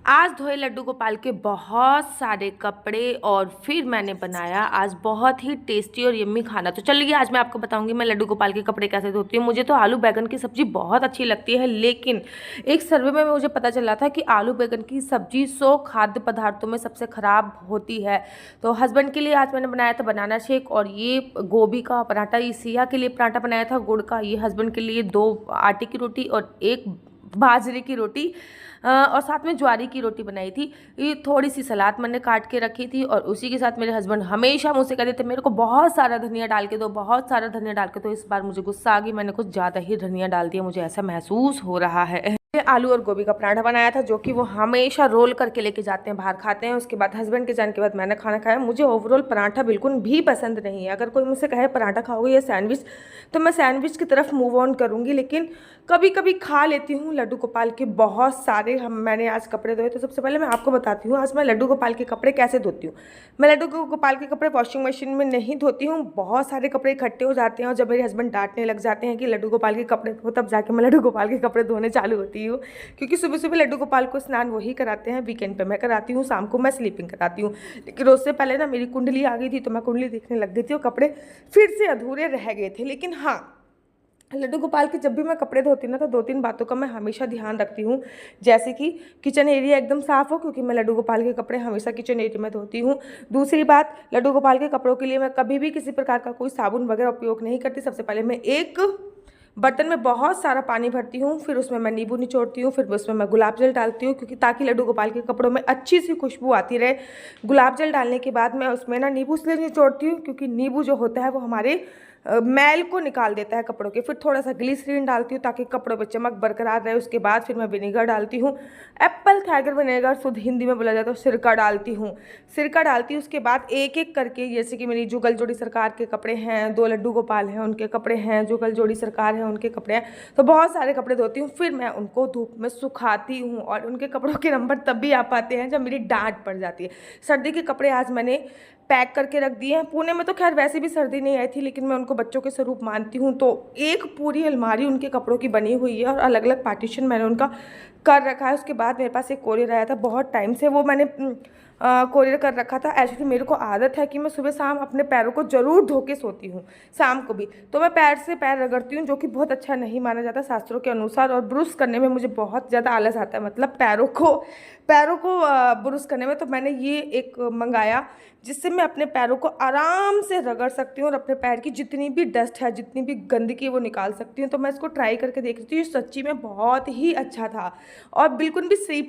आज धोए लड्डू गोपाल के बहुत सारे कपड़े और फिर मैंने बनाया आज बहुत ही टेस्टी और यम्मी खाना। तो चलिए आज मैं आपको बताऊंगी मैं लड्डू गोपाल के कपड़े कैसे धोती हूँ। मुझे तो आलू बैगन की सब्जी बहुत अच्छी लगती है, लेकिन एक सर्वे में मुझे पता चला था कि आलू बैगन की सब्जी 100 खाद्य पदार्थों में सबसे खराब होती है। तो हस्बैंड के लिए आज मैंने बनाया था बनाना शेक, और ये गोभी का पराठा, ये सिया के लिए पराठा बनाया था गुड़ का, ये हस्बैंड के लिए 2 आटे की रोटी और 1 बाजरे की रोटी और साथ में ज्वारी की रोटी बनाई थी। ये थोड़ी सी सलाद मैंने काट के रखी थी, और उसी के साथ मेरे हस्बैंड हमेशा मुझसे कहते थे मेरे को बहुत सारा धनिया डाल के दो, बहुत सारा धनिया डाल के दो। इस बार मुझे गुस्सा आ गई, मैंने कुछ ज़्यादा ही धनिया डाल दिया, मुझे ऐसा महसूस हो रहा है। आलू और गोभी का पराठा बनाया था जो कि वो हमेशा रोल करके लेके जाते हैं, बाहर खाते हैं। उसके बाद हस्बैंड के जाने के बाद मैंने खाना खाया। मुझे ओवरऑल पराठा बिल्कुल भी पसंद नहीं है। अगर कोई मुझसे कहे पराठा खाओगे या सैंडविच, तो मैं सैंडविच की तरफ मूव ऑन करूँगी, लेकिन कभी कभी खा लेती हूँ लड्डू गोपाल के बहुत सारे। मैंने आज कपड़े धोए। तो सबसे पहले मैं आपको बताती हूँ आज मैं लड्डू गोपाल के कपड़े कैसे धोती हूँ। मैं लड्डू गोपाल के कपड़े वॉशिंग मशीन में नहीं धोती हूँ। बहुत सारे कपड़े इकट्ठे हो जाते हैं, और जब मेरे हस्बैंड डांटने लग जाते हैं कि लड्डू गोपाल के कपड़े धो, तब जाके मैं लड्डू गोपाल के कपड़े धोने चालू होती हूँ। क्योंकि सुबह सुबह लड्डू गोपाल को स्नान वही कराते हैं, वीकेंड पे मैं कराती हूँ, शाम को मैं स्लीपिंग कराती हूँ। लेकिन रोज से पहले ना मेरी कुंडली आ गई थी, तो मैं कुंडली देखने लग गई थी और कपड़े फिर से अधूरे रह गए थे। लेकिन हाँ, लड्डू गोपाल के जब भी मैं कपड़े धोती हूँ ना, तो 2-3 बातों का मैं हमेशा ध्यान रखती हूँ। जैसे कि किचन एरिया एकदम साफ़ हो, क्योंकि मैं लड्डू गोपाल के कपड़े हमेशा किचन एरिया में धोती हूँ। दूसरी बात, लड्डू गोपाल के कपड़ों के लिए मैं कभी भी किसी प्रकार का कोई साबुन वगैरह उपयोग नहीं करती। सबसे पहले मैं एक बर्तन में बहुत सारा पानी भरती हूँ, फिर उसमें मैं नींबू निचोड़ती हूँ, फिर उसमें मैं गुलाब जल डालती हूँ, क्योंकि ताकि लड्डू गोपाल के कपड़ों में अच्छी सी खुशबू आती रहे। गुलाब जल डालने के बाद मैं उसमें ना नींबू इसलिए निचोड़ती हूँ क्योंकि नींबू जो होता है वो हमारे मैल को निकाल देता है कपड़ों के। फिर थोड़ा सा ग्लिसरीन डालती हूँ ताकि कपड़ों पर चमक बरकरार रहे। उसके बाद फिर मैं विनेगर डालती हूँ, एप्पल थाइगर विनेगर, शुद्ध हिंदी में बोला जाता है। सिरका डालती हूँ, सिरका डालती हूँ। उसके बाद एक एक करके, जैसे कि मेरी जुगल जोड़ी सरकार के कपड़े हैं, 2 लड्डू गोपाल हैं उनके कपड़े हैं, जुगल जोड़ी सरकार है उनके कपड़े हैं, तो बहुत सारे कपड़े धोती हूँ। फिर मैं उनको धूप में सुखाती हूँ, और उनके कपड़ों के नंबर तब भी आ पाते हैं जब मेरी डांट पड़ जाती है। सर्दी के कपड़े आज मैंने पैक करके रख दिए हैं। पुणे में तो खैर वैसे भी सर्दी नहीं आई थी, लेकिन मैं उनको बच्चों के स्वरूप मानती हूँ, तो एक पूरी अलमारी उनके कपड़ों की बनी हुई है, और अलग अलग पार्टीशन मैंने उनका कर रखा है। उसके बाद मेरे पास एक कोरियर आया था बहुत टाइम से, वो मैंने कोरियर कर रखा था। एक्चुअली मेरे को आदत है कि मैं सुबह शाम अपने पैरों को ज़रूर धो के सोती हूँ, शाम को भी। तो मैं पैर से पैर रगड़ती हूँ, जो कि बहुत अच्छा नहीं माना जाता शास्त्रों के अनुसार, और ब्रुश करने में मुझे बहुत ज़्यादा आलस आता है, मतलब पैरों को ब्रुश करने में। तो मैंने ये एक मंगाया जिससे मैं अपने पैरों को आराम से रगड़ सकती हूँ, और अपने पैर की जितनी भी डस्ट है, जितनी भी गंदगी है, वो निकाल सकती हूँ। तो मैं इसको ट्राई करके देख रही थी, ये सच्ची में बहुत ही अच्छा था, और बिल्कुल भी स्लिपरी